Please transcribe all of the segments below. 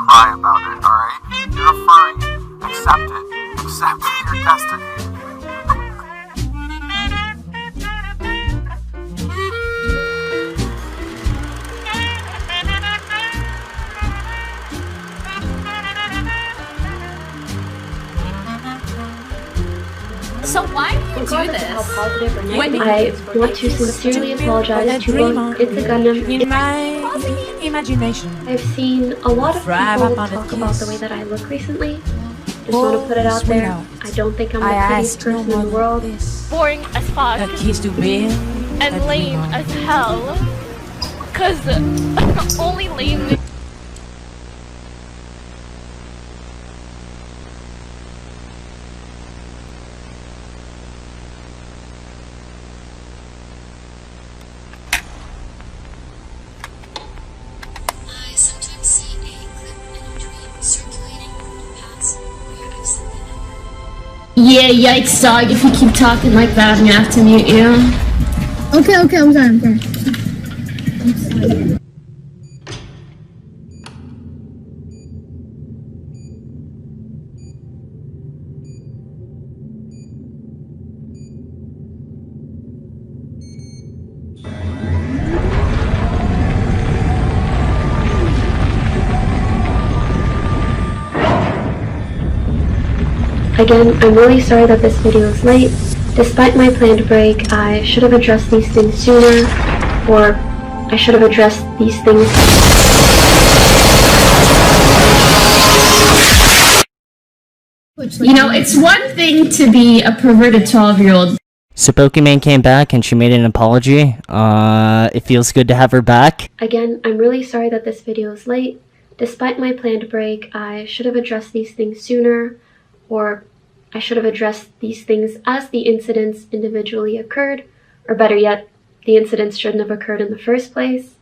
cry about it, alright? You're a furry. Accept it. Accept your destiny. So why do you do this? How positive or negative I want to sincerely apologize to both It's a Gundam in my imagination. I've seen a lot of people talk about the way that I look recently. Just want to put it out there. I don't think I'm the prettiest person in the world. Boring as fuck. And lame as hell. Cause only lame. Yeah, yikes, dog. If you keep talking like that, I'm gonna have to mute you. Okay, I'm sorry. I'm sorry. Again, I'm really sorry that this video is late. Despite my planned break, I should have addressed these things sooner, or I should have addressed these things. You know, it's one thing to be a perverted 12-year-old. So Pokimane came back and she made an apology. It feels good to have her back. Again, I'm really sorry that this video is late. Despite my planned break, I should have addressed these things sooner, or I should have addressed these things as the incidents individually occurred, or better yet, the incidents shouldn't have occurred in the first place.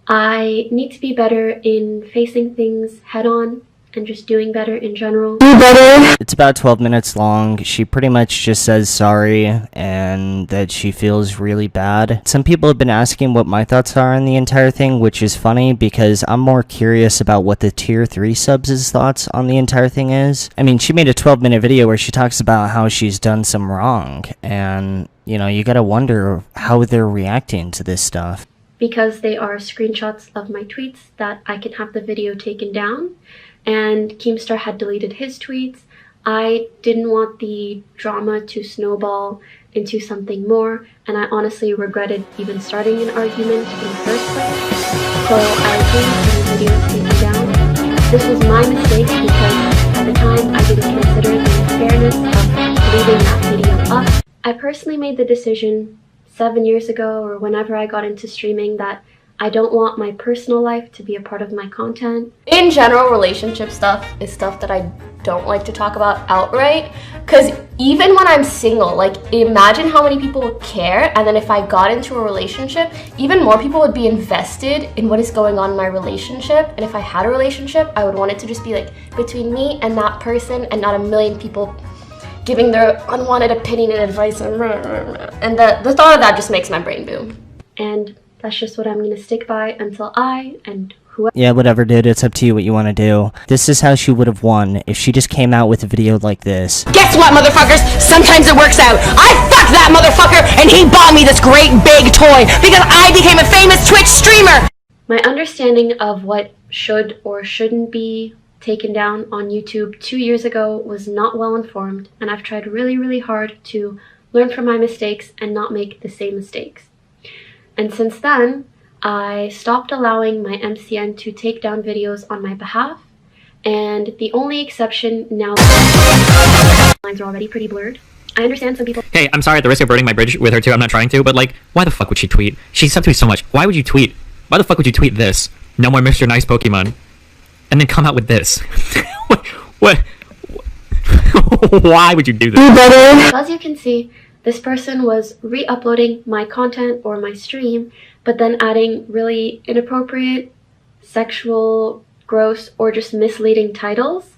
I need to be better in facing things head-on and just doing better in general. It's about 12 minutes long. She pretty much just says sorry and that she feels really bad. Some people have been asking what my thoughts are on the entire thing, which is funny because I'm more curious about what the tier 3 subs' thoughts on the entire thing is. I mean, she made a 12-minute video where she talks about how she's done some wrong, and, you know, you gotta wonder how they're reacting to this stuff. Because they are screenshots of my tweets that I can have the video taken down, and Keemstar had deleted his tweets. I didn't want the drama to snowball into something more, and I honestly regretted even starting an argument in the first place. So I didn't the video taken down. This was my mistake because at the time I didn't consider the fairness of leaving that video up. I personally made the decision 7 years ago, or whenever I got into streaming, that I don't want my personal life to be a part of my content. In general, relationship stuff is stuff that I don't like to talk about outright, because even when I'm single, like, imagine how many people would care, and then if I got into a relationship, even more people would be invested in what is going on in my relationship. And if I had a relationship, I would want it to just be like between me and that person, and not a million people giving their unwanted opinion and advice, and the thought of that just makes my brain boom. And that's just what I'm gonna stick by until I and whoever— Yeah, whatever, dude. It's up to you what you want to do. This is how she would have won if she just came out with a video like this. Guess what, motherfuckers? Sometimes it works out. I fucked that motherfucker, and he bought me this great big toy because I became a famous Twitch streamer. My understanding of what should or shouldn't be taken down on YouTube 2 years ago was not well informed, and I've tried really, really hard to learn from my mistakes and not make the same mistakes. And since then, I stopped allowing my MCN to take down videos on my behalf, and the only exception now— lines are already pretty blurred. I understand some people— Hey, I'm sorry at the risk of burning my bridge with her too, I'm not trying to, but like, why the fuck would she tweet? She subbed to me so much. Why would you tweet? Why the fuck would you tweet this? No more Mr. Nice Pokemon. And then come out with this. What? Why would you do this? As you can see, this person was re-uploading my content or my stream, but then adding really inappropriate, sexual, gross, or just misleading titles.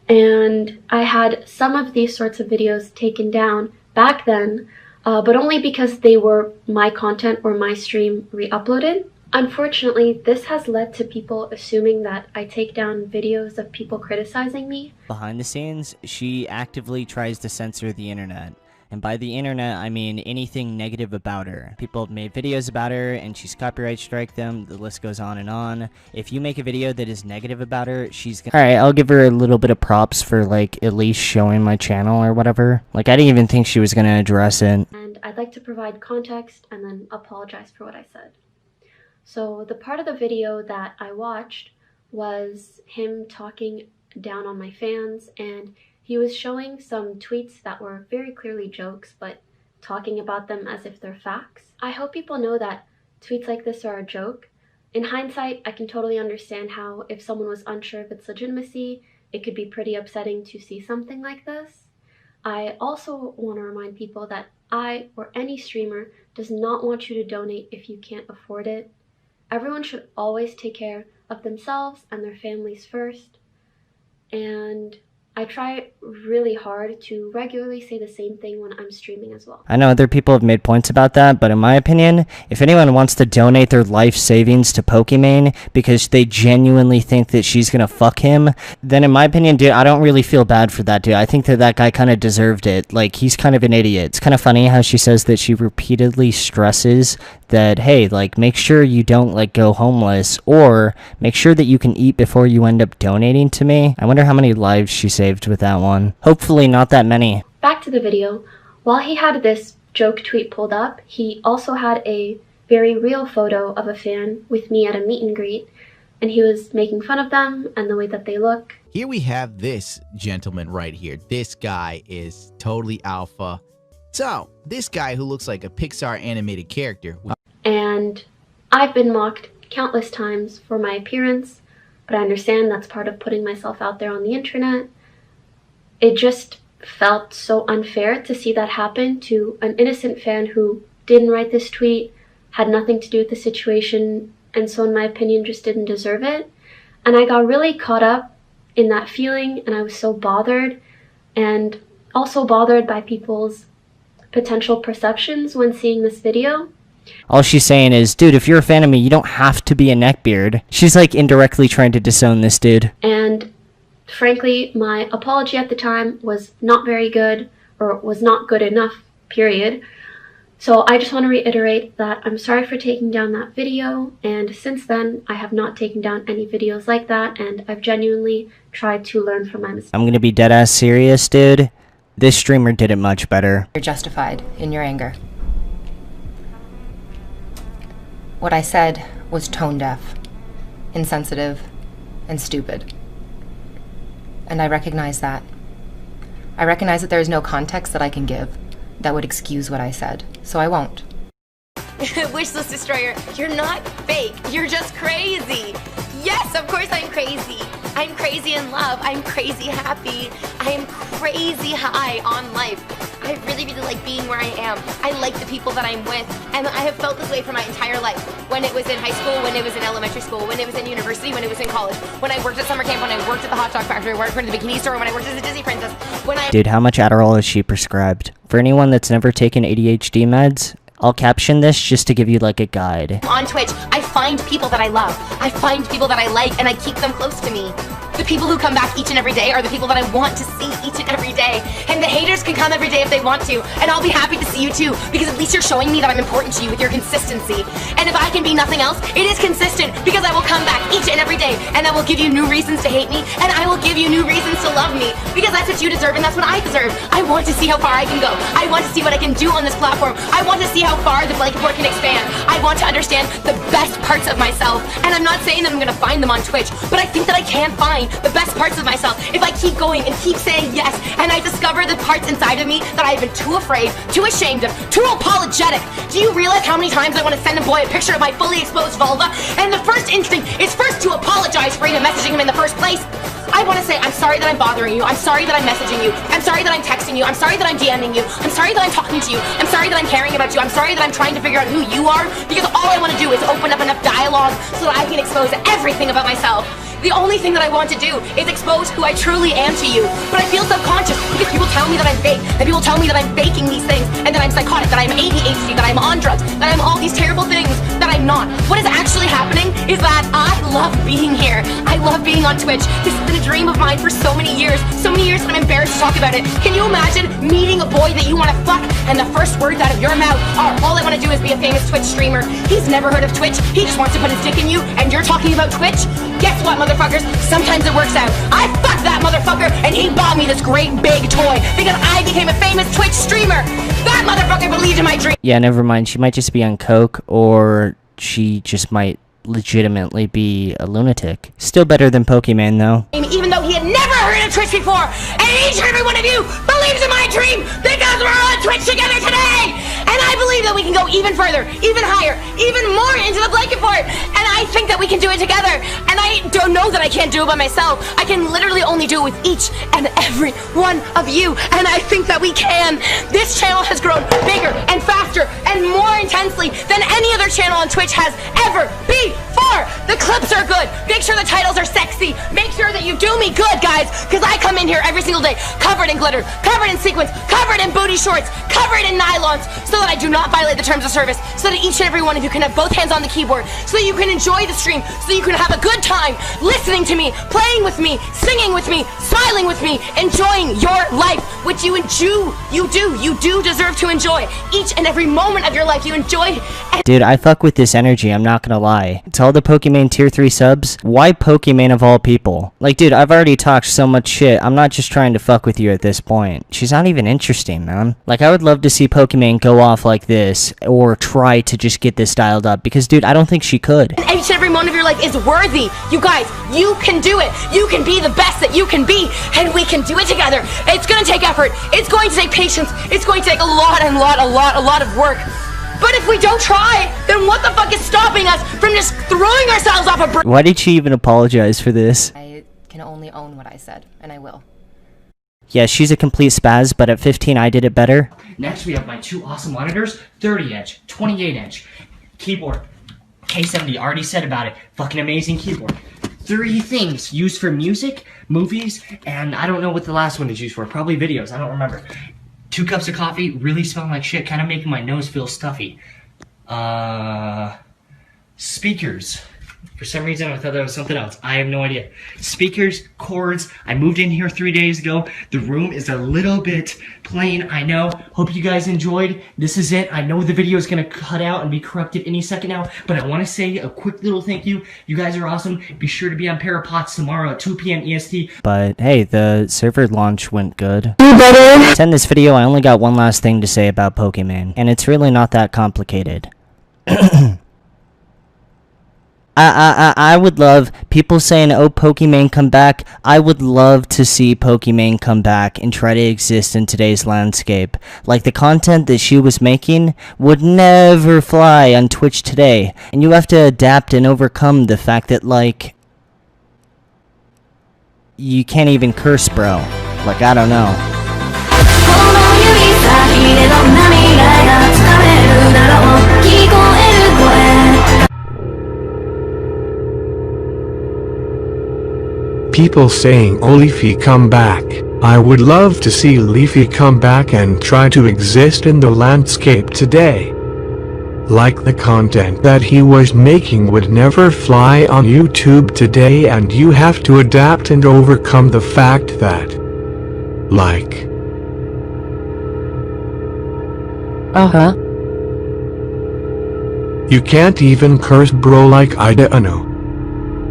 And I had some of these sorts of videos taken down back then, but only because they were my content or my stream re-uploaded. Unfortunately, this has led to people assuming that I take down videos of people criticizing me. Behind the scenes, she actively tries to censor the internet. And by the internet, I mean anything negative about her. People have made videos about her and she's copyright strike them. The list goes on and on. If you make a video that is negative about her, she's gonna... Alright, I'll give her a little bit of props for, like, at least showing my channel or whatever. Like, I didn't even think she was gonna address it. And I'd like to provide context and then apologize for what I said. So the part of the video that I watched was him talking down on my fans, and he was showing some tweets that were very clearly jokes, but talking about them as if they're facts. I hope people know that tweets like this are a joke. In hindsight, I can totally understand how, if someone was unsure of its legitimacy, it could be pretty upsetting to see something like this. I also want to remind people that I, or any streamer, does not want you to donate if you can't afford it. Everyone should always take care of themselves and their families first. And I try really hard to regularly say the same thing when I'm streaming as well. I know other people have made points about that, but in my opinion, if anyone wants to donate their life savings to Pokimane because they genuinely think that she's gonna fuck him, then in my opinion, dude, I don't really feel bad for that dude. I think that that guy kind of deserved it. Like, he's kind of an idiot. It's kind of funny how she says that she repeatedly stresses that, hey, like, make sure you don't, like, go homeless, or make sure that you can eat before you end up donating to me. I wonder how many lives she saved with that one. Hopefully not that many. Back to the video. While he had this joke tweet pulled up, he also had a very real photo of a fan with me at a meet and greet, and he was making fun of them and the way that they look. Here we have this gentleman right here. This guy is totally alpha. So, this guy who looks like a Pixar animated character. And I've been mocked countless times for my appearance, but I understand that's part of putting myself out there on the internet. It just felt so unfair to see that happen to an innocent fan who didn't write this tweet, had nothing to do with the situation, and so in my opinion just didn't deserve it. And I got really caught up in that feeling, and I was so bothered, and also bothered by people's potential perceptions when seeing this video. All she's saying is, dude, if you're a fan of me, you don't have to be a neckbeard. She's like indirectly trying to disown this dude. And frankly, my apology at the time was not very good, or was not good enough, period. So I just want to reiterate that I'm sorry for taking down that video, and since then I have not taken down any videos like that, and I've genuinely tried to learn from my mistakes. I'm gonna be dead ass serious, dude. This streamer did it much better. You're justified in your anger. What I said was tone deaf, insensitive, and stupid. And I recognize that. I recognize that there is no context that I can give that would excuse what I said, so I won't. Wishlist Destroyer, you're not fake, you're just crazy. Yes, of course I'm crazy. I'm crazy in love, I'm crazy happy, I am crazy high on life. I really, really like being where I am. I like the people that I'm with, and I have felt this way for my entire life. When it was in high school, when it was in elementary school, when it was in university, when it was in college, when I worked at summer camp, when I worked at the hot dog factory, when I worked at the bikini store, when I worked as a Disney princess, when I... Dude, how much Adderall is she prescribed? For anyone that's never taken ADHD meds, I'll caption this just to give you like a guide. On Twitch, I find people that I love. I find people that I like, and I keep them close to me. The people who come back each and every day are the people that I want to see each and every day. And the haters can come every day if they want to, and I'll be happy to see you too, because at least you're showing me that I'm important to you with your consistency. And if I can be nothing else, it is consistent, because I will come back each and every day, and I will give you new reasons to hate me, and I will give you new reasons to love me, because that's what you deserve, and that's what I deserve. I want to see how far I can go. I want to see what I can do on this platform. I want to see how far the blanket board can expand. I want to understand the best parts of myself, and I'm not saying that I'm going to find them on Twitch, but I think that I can find the best parts of myself if I keep going and keep saying yes, and I discover the parts inside of me that I've been too afraid, too ashamed of, too apologetic. Do you realize how many times I want to send a boy a picture of my fully exposed vulva, and the first instinct is first to apologize for even messaging him in the first place? I want to say, I'm sorry that I'm bothering you, I'm sorry that I'm messaging you, I'm sorry that I'm texting you, I'm sorry that I'm DMing you, I'm sorry that I'm talking to you, I'm sorry that I'm caring about you, I'm sorry that I'm trying to figure out who you are, because all I want to do is open up enough dialogue so that I can expose everything about myself. The only thing that I want to do is expose who I truly am to you. But I feel subconscious because people tell me that I'm fake, that people tell me that I'm faking these things, and that I'm psychotic, that I'm ADHD, that I'm on drugs, that I'm all these terrible things that I'm not. What is actually happening is that I love being here. I love being on Twitch. This has been a dream of mine for so many years that I'm embarrassed to talk about it. Can you imagine meeting a boy that you want to fuck and the first words out of your mouth are, all I want to do is be a famous Twitch streamer? He's never heard of Twitch. He just wants to put his dick in you, and you're talking about Twitch? Guess what, motherfuckers? Sometimes it works out. I fucked that motherfucker, and he bought me this great big toy because I became a famous Twitch streamer. That motherfucker believed in my dream. Yeah, never mind. She might just be on coke, or she just might legitimately be a lunatic. Still better than Pokimane, though. Even though he had never heard of Twitch before, and each and every one of you believes in my dream because we're on Twitch together today! And I believe that we can go even further, even higher, even more into the blanket fort, and I think that we can do it together. And I don't know that I can't do it by myself. I can literally only do it with each and every one of you, and I think that we can. This channel has grown bigger and faster and more intensely than any other channel on Twitch has ever before. The clips are good. Make sure the titles are sexy. Make sure that you do me good, guys, because I come in here every single day covered in glitter, covered in sequins, covered in booty shorts, covered in nylons, so that I do not violate the terms of service, so that each and every one of you can have both hands on the keyboard, so that you can enjoy the stream, so you can have a good time listening to me, playing with me, singing with me, smiling with me, enjoying your life, which you do deserve to enjoy. Each and every moment of your life you enjoy. Dude, I fuck with this energy, I'm not gonna lie. To all the Pokimane tier 3 subs, why Pokimane of all people? Like, dude, I've already talked so much shit, I'm not just trying to fuck with you at this point. She's not even interesting, man. Like, I would love to see Pokimane go off like this, or try to just get this dialed up, because, dude, I don't think she could. Each and every moment of your life is worthy. You guys, you can do it. You can be the best that you can be, and we can do it together. It's gonna take effort. It's going to take patience. It's going to take a lot of work. But if we don't try, then what the fuck is stopping us from just throwing ourselves off a bridge? Why did she even apologize for this? I can only own what I said, and I will. Yeah, she's a complete spaz, but at 15 I did it better. Next we have my two awesome monitors, 30-inch, 28-inch, keyboard, K70, already said about it, fucking amazing keyboard. 3 things used for music, movies, and I don't know what the last one is used for, probably videos, I don't remember. 2 cups of coffee, really smelling like shit, kind of making my nose feel stuffy. Speakers. For some reason, I thought that was something else. I have no idea. Speakers, cords. I moved in here 3 days ago. The room is a little bit plain, I know. Hope you guys enjoyed. This is it. I know the video is going to cut out and be corrupted any second now, but I want to say a quick little thank you. You guys are awesome. Be sure to be on Parapots tomorrow at 2 p.m. EST. But hey, the server launch went good. To end this video, I only got one last thing to say about Pokimane, and it's really not that complicated. I would love people saying, oh, Pokimane come back. I would love to see Pokimane come back and try to exist in today's landscape. Like, the content that she was making would never fly on Twitch today. And you have to adapt and overcome the fact that, like, you can't even curse, bro. Like, I don't know. People saying, oh, Leafy come back. I would love to see Leafy come back and try to exist in the landscape today. Like, the content that he was making would never fly on YouTube today, and you have to adapt and overcome the fact that, like, you can't even curse, bro, like I don't know.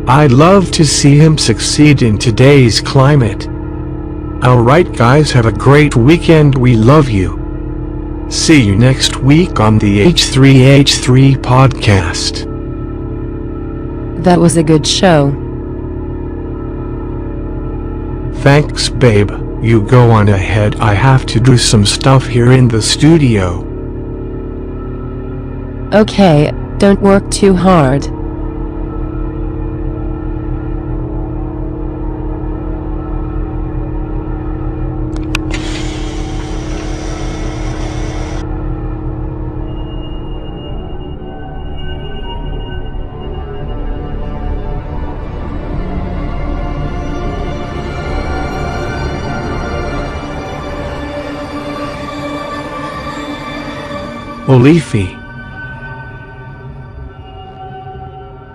I'd love to see him succeed in today's climate. Alright guys, have a great weekend, we love you. See you next week on the H3H3 podcast. That was a good show. Thanks babe, you go on ahead, I have to do some stuff here in the studio. Okay, don't work too hard. Oh, Leafy.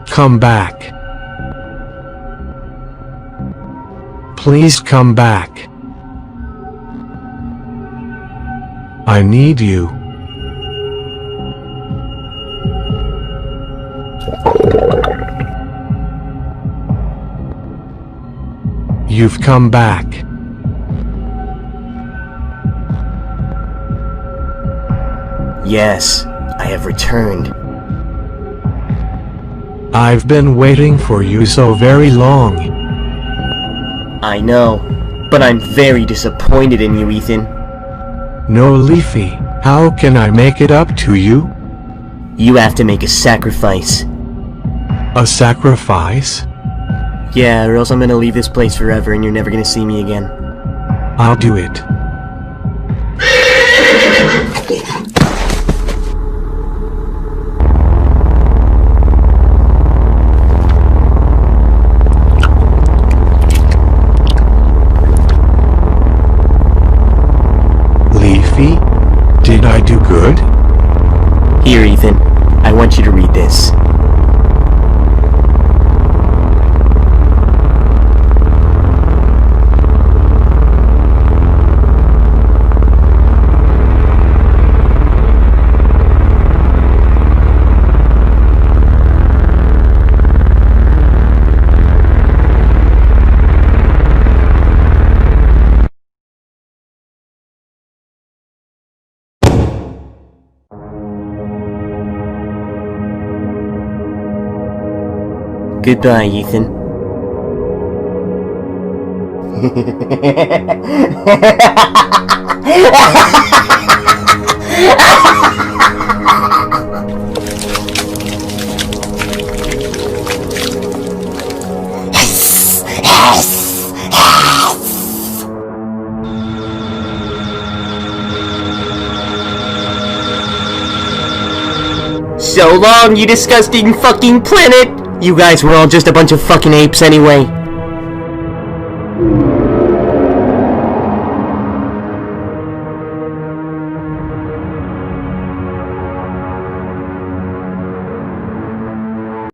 Come back. Please come back. I need you. You've come back. Yes, I have returned. I've been waiting for you so very long. I know, but I'm very disappointed in you, Ethan. No, Leafy, how can I make it up to you? You have to make a sacrifice. A sacrifice? Yeah, or else I'm gonna leave this place forever and you're never gonna see me again. I'll do it. Leafy, did I do good? Here, Ethan. I want you to read this. Goodbye, Ethan. So long, you disgusting fucking planet! You guys were all just a bunch of fucking apes anyway.